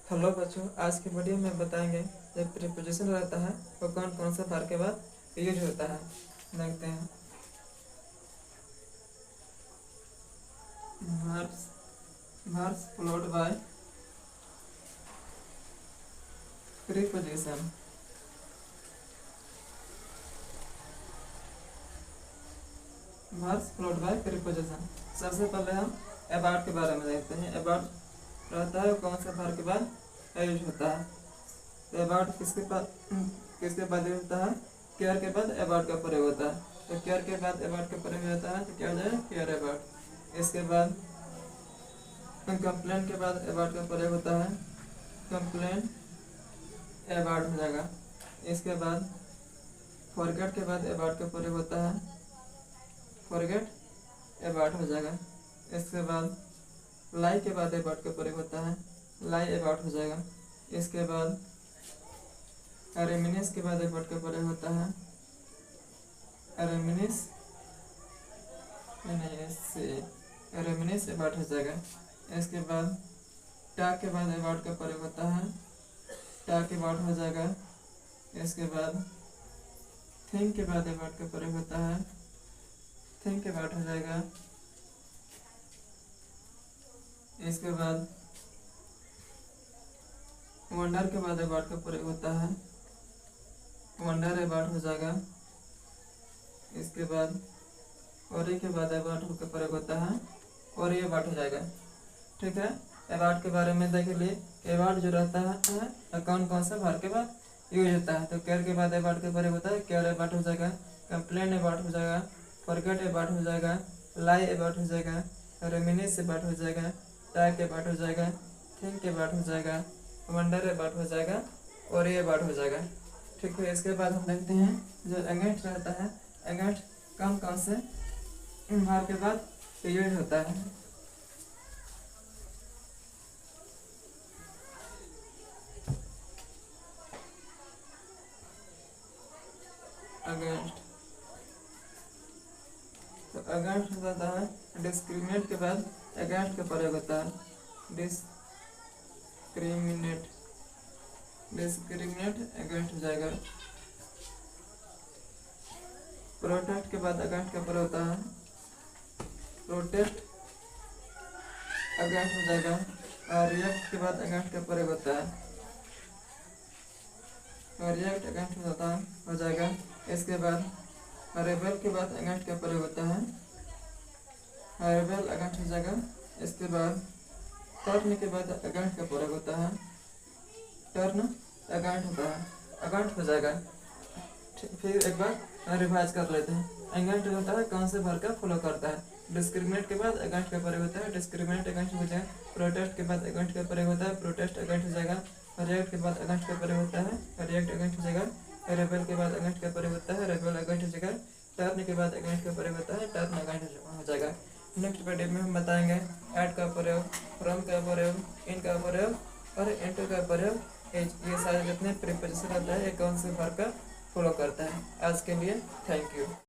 Hello बच्चों, आज की वीडियो में बताएंगे जब प्रीपोजिशन रहता है तो कौन कौन से वर्ब के बाद यूज होता है। देखते हैं। verbs verbs followed by preposition। verbs followed by preposition। सबसे पहले हम अबाउट के बारे में देखते हैं। अबाउट रहता है कौन से वर्ब के बाद यूज होता है। तो अबाउट किसके बाद यूज होता है? केयर के बाद अबाउट का प्रयोग होता है। तो केयर के बाद अबाउट का प्रयोग होता है तो क्या हो जाएगा? Care about. इसके बाद कंप्लेन के बाद अबाउट का प्रयोग होता है, कंप्लेन अबाउट हो जाएगा। इसके बाद फॉरगेट के बाद अबाउट का प्रयोग होता है, फॉरगेट अबाउट हो जाएगा। इसके बाद लाई के बाद अबाउट का प्रयोग होता है, लाई अबाउट हो जाएगा। इसके बाद रेमिनिस के बाद अबाउट का प्रयोग होता है, रेमिनिस रेमिनिस अबाउट हो जाएगा। इसके बाद टॉक के बाद अबाउट का प्रयोग होता है, टॉक अबाउट हो जाएगा। इसके बाद थिंक के बाद अबाउट का प्रयोग होता है, थिंक अबाउट हो जाएगा। इसके बाद वंडर के बाद अबाउट का प्रयोग होता है, वंडर अबाउट हो जाएगा। इसके बाद और के बाद अबाउट का प्रयोग होता है, और ये अबाउट हो जाएगा। ठीक है। अबाउट के बारे में देख लिए। अबाउट जो रहता है कौन कौन सा वर्ब के बाद यूज होता है। तो केयर के बाद अबाउट का प्रयोग होता है, केयर अबाउट हो जाएगा। कंप्लेन अबाउट हो जाएगा, फॉरगेट अबाउट हो जाएगा, लाई अबाउट हो जाएगा, रेमिनिस अबाउट हो जाएगा, टॉक अबाउट हो जाएगा, थिंक अबाउट हो जाएगा, वंडर अबाउट हो जाएगा, और ये अबाउट हो जाएगा। ठीक है। इसके बाद हम देखते हैं जो अगेंस्ट रहता है, अगेंस्ट कौन कौन से वर्ब के बाद यूज होता है। अगेंस्ट, तो अगेंस्ट होता है डिस्क्रिमिनेट के बाद अगेंस्ट का प्रयोग होता है, डिस्क्रिमिनेट, डिस्क्रिमिनेट अगेंस्ट हो जाएगा। प्रोटेस्ट के बाद अगेंस्ट का प्रयोग होता है, प्रोटेस्ट अगेंस्ट हो जाएगा। और रिएक्ट के बाद अगेंस्ट का प्रयोग होता है, और रिएक्ट अगेंस्ट हो जाएगा। इसके बाद रेबेल के बाद अगेंस्ट का प्रयोग होता है, रेबेल अगेंस्ट हो जाएगा। इसके बाद टर्न के बाद अगेंस्ट का प्रयोग होता है, टर्न अगेंस्ट होता है, अगेंस्ट हो जाएगा। फिर एक बार रिवाइज कर लेते हैं। अगेंस्ट होता है कौन से वर्ब का फॉलो करता है। डिस्क्रिमिनेट के बाद अगेंस्ट का प्रयोग होता है, डिस्क्रिमिनेट अगेंस्ट हो जाएगा। प्रोटेस्ट के बाद अगेंस्ट का प्रयोग होता है, प्रोटेस्ट अगेंस्ट हो जाएगा। रिएक्ट के बाद अगेंस्ट का प्रयोग होता है, रिएक्ट अगेंस्ट हो जाएगा। रेबेल के बाद अगेंस्ट का प्रयोग होता है, रेबेल अगेंस्ट हो जाएगा। टर्न के बाद अगेंस्ट का प्रयोग होता है, टर्न अगेंस्ट हो जाएगा। नेक्स्ट वीडियो में हम बताएंगे एट का प्रयोग, फ्रॉम का प्रयोग, इन का प्रयोग और इनटू का प्रयोग। ये सारे जितने प्रीपोजिशन रहता है ये कौन से वर्ब का फॉलो करता है। आज के लिए थैंक यू।